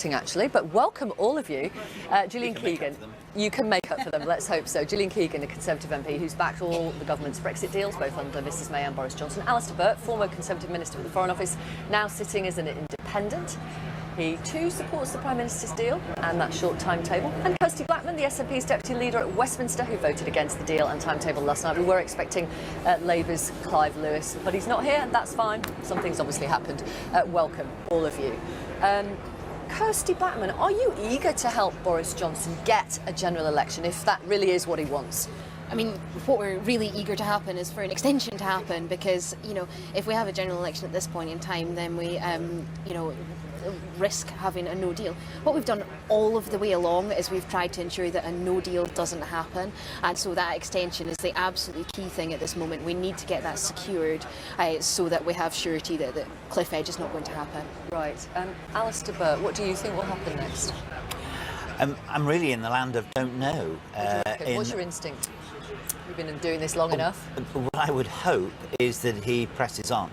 Actually, but welcome all of you. Gillian Keegan, you can make up for them, let's hope so. Gillian Keegan, a Conservative MP who's backed all the government's Brexit deals, both under Mrs May and Boris Johnson. Alistair Burt, former Conservative Minister for the Foreign Office, now sitting as an independent. He too supports the Prime Minister's deal and that short timetable. And Kirsty Blackman, the SNP's deputy leader at Westminster, who voted against the deal and timetable last night. We were expecting Labour's Clive Lewis, but he's not here. That's fine. Something's obviously happened. Welcome, all of you. Kirsty Blackman, are you eager to help Boris Johnson get a general election if that really is what he wants? I mean, what we're really eager to happen is for an extension to happen because, you know, if we have a general election at this point in time, then we, risk having a no deal. What we've done all of the way along is we've tried to ensure that a no deal doesn't happen, and so that extension is the absolutely key thing at this moment. We need to get that secured so that we have surety that the cliff edge is not going to happen. Right. Alistair Burt, what do you think will happen next? I'm really in the land of don't know. What's your instinct? You've been doing this long enough. What I would hope is that he presses on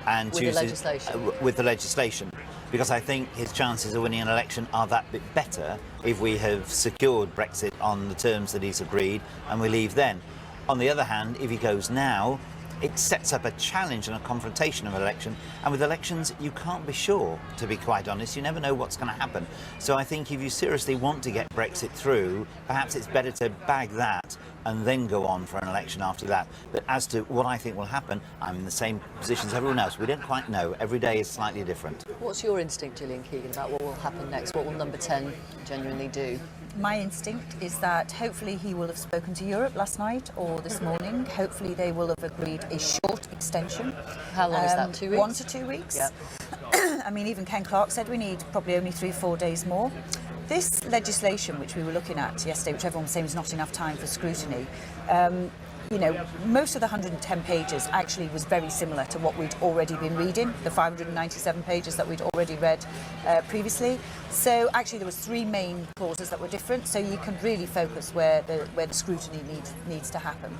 and with the legislation. Because I think his chances of winning an election are that bit better if we have secured Brexit on the terms that he's agreed and we leave then. On the other hand, if he goes now, it sets up a challenge and a confrontation of an election, and with elections you can't be sure, to be quite honest. You never know what's going to happen. So I think if you seriously want to get Brexit through, perhaps it's better to bag that and then go on for an election after that. But as to what I think will happen, I'm in the same position as everyone else. We don't quite know. Every day is slightly different. What's your instinct, Gillian Keegan, about what will happen next? What will number 10 genuinely do? My instinct is that hopefully he will have spoken to Europe last night or this morning. Hopefully they will have agreed a short extension. How long is that, 2 weeks? 1 to 2 weeks. Yeah. I mean, even Ken Clarke said we need probably only 3 or 4 days more. This legislation, which we were looking at yesterday, which everyone was saying was not enough time for scrutiny, you know, most of the 110 pages actually was very similar to what we'd already been reading, the 597 pages that we'd already read previously. So actually there was 3 main clauses that were different, so you can really focus where the scrutiny needs to happen.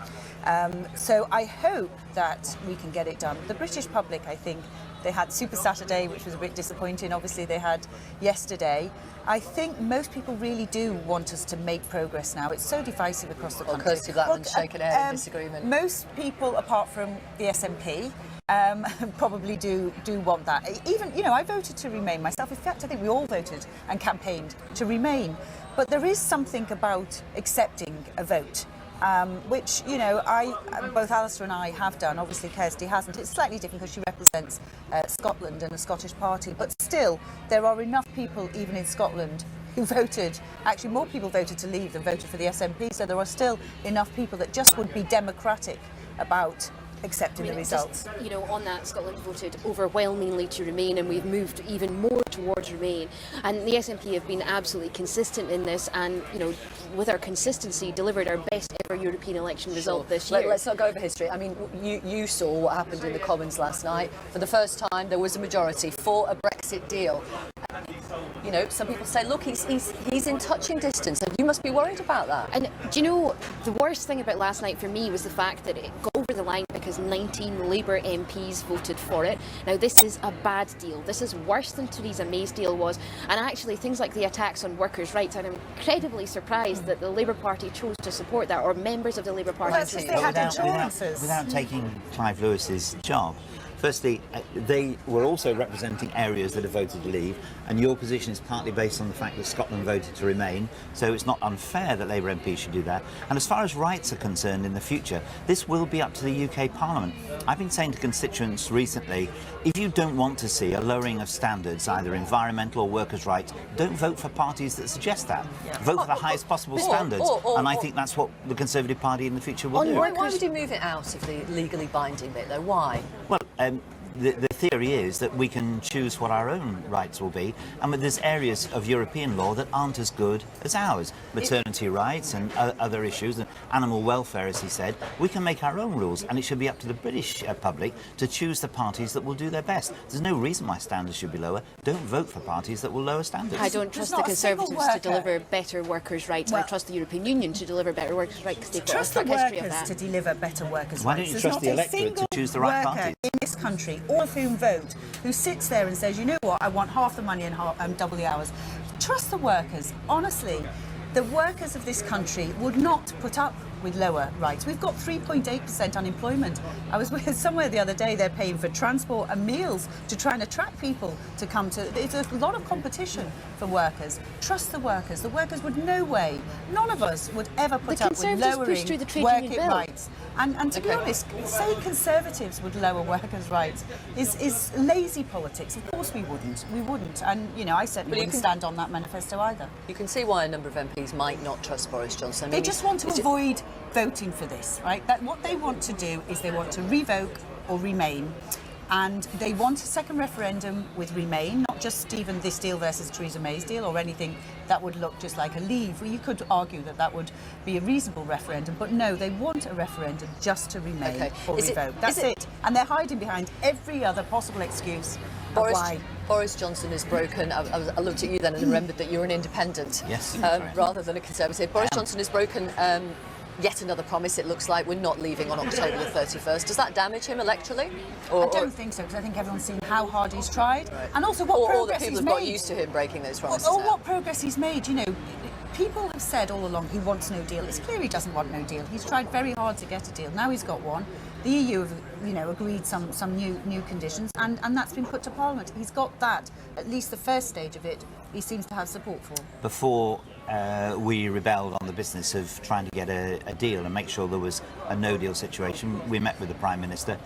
So I hope that we can get it done. The British public, I think, they had Super Saturday, which was a bit disappointing. Obviously, they had yesterday. I think most people really do want us to make progress now. It's so divisive across the country. Kirsty Blackman's shaking her head in disagreement. Most people, apart from the SNP, probably do want that. Even, you know, I voted to remain myself. In fact, I think we all voted and campaigned to remain. But there is something about accepting a vote. Which, you know, both Alistair and I have done. Obviously, Kirsty hasn't. It's slightly different because she represents Scotland and a Scottish party. But still, there are enough people, even in Scotland, who voted. Actually, more people voted to leave than voted for the SNP. So there are still enough people that just would be democratic about accepting the results. Just, you know, on that, Scotland voted overwhelmingly to remain, and we've moved even more towards remain. And the SNP have been absolutely consistent in this, and, you know, with our consistency, delivered our best ever European election result this year. Let's not go over history. I mean, you saw what happened in the Commons last night. For the first time, there was a majority for a Brexit deal. You know, some people say, look, he's in touching distance, and you must be worried about that. And do you know, the worst thing about last night for me was the fact that it got over the line because 19 Labour MPs voted for it. Now, this is a bad deal. This is worse than Theresa May's deal was. And actually, things like the attacks on workers' rights, I'm incredibly surprised that the Labour Party chose to support that, or members of the Labour Party chose to support that. Without taking Clive Lewis's job. Firstly, they were also representing areas that have voted to leave, and your position is partly based on the fact that Scotland voted to remain, so it's not unfair that Labour MPs should do that. And as far as rights are concerned in the future, this will be up to the UK Parliament. I've been saying to constituents recently, if you don't want to see a lowering of standards, either environmental or workers' rights, don't vote for parties that suggest that. Yeah. Vote for the highest possible standards, and I think that's what the Conservative Party in the future will do. Why would you move it out of the legally binding bit, though? Why? Well, the theory is that we can choose what our own rights will be, and there's areas of European law that aren't as good as ours. Maternity rights and other issues, and animal welfare, as he said. We can make our own rules, and it should be up to the British public to choose the parties that will do their best. There's no reason why standards should be lower. Don't vote for parties that will lower standards. I don't trust the Conservatives to deliver better workers' rights. Well, I trust the European Union to deliver better workers' rights, because they've got a track history of that. To deliver better workers' rights. Why don't you trust the electorate to choose the right parties? In this country, all of whom referendum vote, who sits there and says, you know what, I want half the money and double the hours. Trust the workers. Honestly, the workers of this country would not put up with lower rights. We've got 3.8% unemployment. I was with somewhere the other day, they're paying for transport and meals to try and attract people to come to. It's a lot of competition for workers. Trust the workers. The workers would no way, none of us would ever put up with lowering working rights. And to be honest, say Conservatives would lower workers' rights is lazy politics. Of course we wouldn't. We wouldn't. And, you know, I certainly wouldn't stand on that manifesto either. You can see why a number of MPs might not trust Boris Johnson. I mean, they just want to avoid voting for this, right? That what they want to do is they want to revoke or remain, and they want a second referendum with remain, not just even this deal versus Theresa May's deal or anything that would look just like a leave. Well, you could argue that that would be a reasonable referendum, but no, they want a referendum just to remain or revoke. That's it. And they're hiding behind every other possible excuse. Boris Johnson has broken. I looked at you then and remembered that you're an independent, yes, rather than a Conservative. Boris Johnson has broken yet another promise. It looks like we're not leaving on October the 31st. Does that damage him electorally? I don't think so, because I think everyone's seen how hard he's tried, and also what progress he's made. Or that people have got used to him breaking those promises. Or what progress he's made. You know, people have said all along he wants no deal. It's clear he doesn't want no deal. He's tried very hard to get a deal. Now he's got one. The EU have, you know, agreed some new conditions, and that's been put to Parliament. He's got that. At least the first stage of it, he seems to have support for. Before we rebelled on the business of trying to get a deal and make sure there was a no-deal situation, we met with the Prime Minister.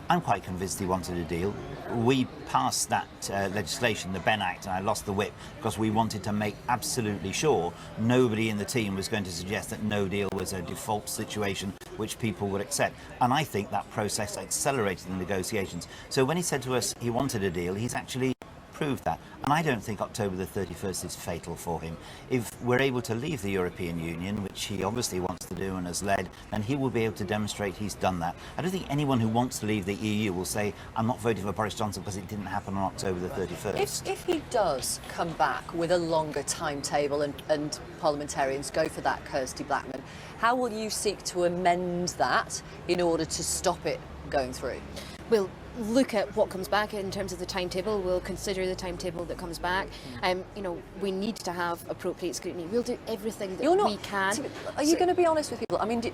I'm quite convinced he wanted a deal. We passed that legislation, the Ben Act, and I lost the whip because we wanted to make absolutely sure nobody in the team was going to suggest that no deal was a default situation which people would accept. And I think that process accelerated the negotiations. So when he said to us he wanted a deal, he's actually proved that. And I don't think October the 31st is fatal for him. If we're able to leave the European Union, which he obviously wants to do and has led, then he will be able to demonstrate he's done that. I don't think anyone who wants to leave the EU will say, I'm not voting for Boris Johnson because it didn't happen on October the 31st. If he does come back with a longer timetable and parliamentarians go for that Kirsty Blackman, how will you seek to amend that in order to stop it going through? We'll look at what comes back in terms of the timetable. We'll consider the timetable that comes back. You know, we need to have appropriate scrutiny. We'll do everything that we can. Are you going to be honest with people? I mean,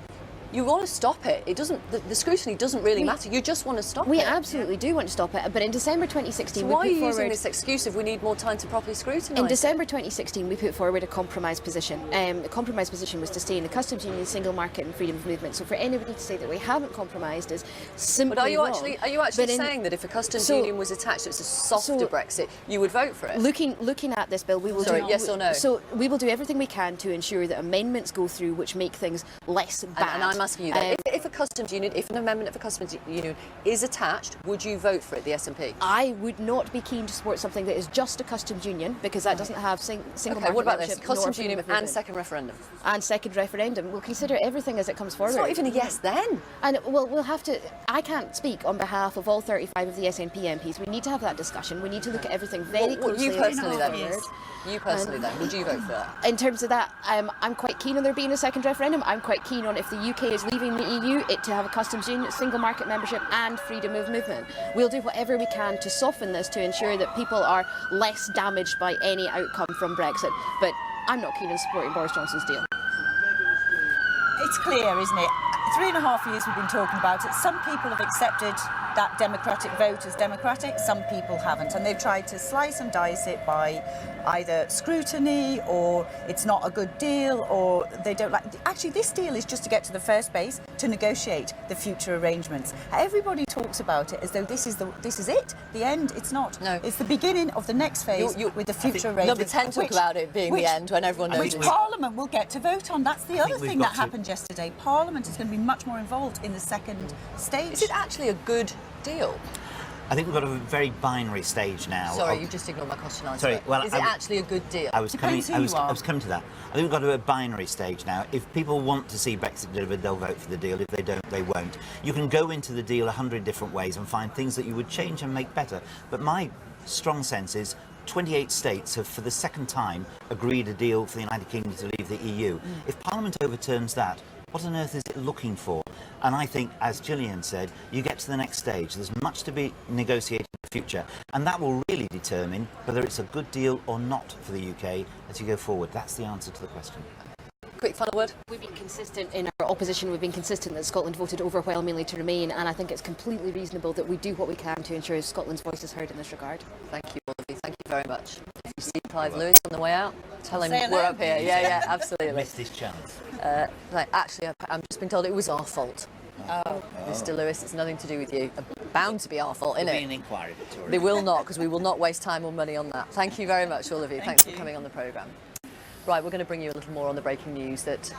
you want to stop it. It doesn't. The scrutiny doesn't really matter. You just want to stop it. We absolutely do want to stop it. But in December 2016, so why are you using this excuse if we need more time to properly scrutinise? In December 2016, we put forward a compromise position. The compromise position was to stay in the customs union, single market, and freedom of movement. So for anybody to say that we haven't compromised is simply wrong. But are you actually saying that if a customs union was attached, it's a softer Brexit, you would vote for it? Looking at this bill, we will do yes or no. So we will do everything we can to ensure that amendments go through which make things less bad. And I'm asking you that. If a customs union, if an amendment of a customs union is attached, would you vote for it, the SNP? I would not be keen to support something that is just a customs union, because that doesn't have single market what about membership, this? Customs union and second referendum? And second referendum. We'll consider everything as it comes forward. It's not even a yes then. And we'll have to. I can't speak on behalf of all 35 of the SNP MPs. We need to have that discussion. We need to look at everything very closely. You personally then, would you vote for that? In terms of that, I'm quite keen on there being a second referendum. I'm quite keen on, if the UK is leaving the EU, it to have a customs union, single market membership and freedom of movement. We'll do whatever we can to soften this, to ensure that people are less damaged by any outcome from Brexit. But I'm not keen on supporting Boris Johnson's deal. It's clear, isn't it? 3.5 years we've been talking about it. Some people have accepted that democratic vote as democratic, some people haven't, and they've tried to slice and dice it by either scrutiny, or it's not a good deal, or they don't like. Actually, this deal is just to get to the first base to negotiate the future arrangements. Everybody talks about it as though this is it, the end. It's not. No, it's the beginning of the next phase with the future arrangements. Number 10 talk about it being the end when everyone knows which Parliament will get to vote on. That's the other thing that happened yesterday. Parliament is going to be much more involved in the second stage. Is it actually a good deal? I think we've got a very binary stage now. Sorry, you just ignored my question. Sorry, well, is it actually a good deal? I was coming to that. I think we've got to a binary stage now. If people want to see Brexit delivered, they'll vote for the deal. If they don't, they won't. You can go into the deal 100 different ways and find things that you would change and make better. But my strong sense is 28 states have, for the second time, agreed a deal for the United Kingdom to leave the EU. If Parliament overturns that, What on earth is it looking for? And I think, as Gillian said, you get to the next stage. There's much to be negotiated in the future, and that will really determine whether it's a good deal or not for the UK as you go forward. That's the answer to the question. Quick final word. We've been consistent in our opposition. We've been consistent that Scotland voted overwhelmingly to remain, and I think it's completely reasonable that we do what we can to ensure Scotland's voice is heard in this regard. Thank you, all of you. Thank you very much. If you see Clive Lewis on the way out, tell him Say we're hello. up here. Yeah, absolutely. Missed this chance. Actually, I'm just been told it was our fault. Mr. Lewis, it's nothing to do with you. Bound to be our fault, isn't There'll be it? an inquiry, Victoria. They will not, because we will not waste time or money on that. Thank you very much, all of you. Thanks for coming on the programme. Right, we're going to bring you a little more on the breaking news that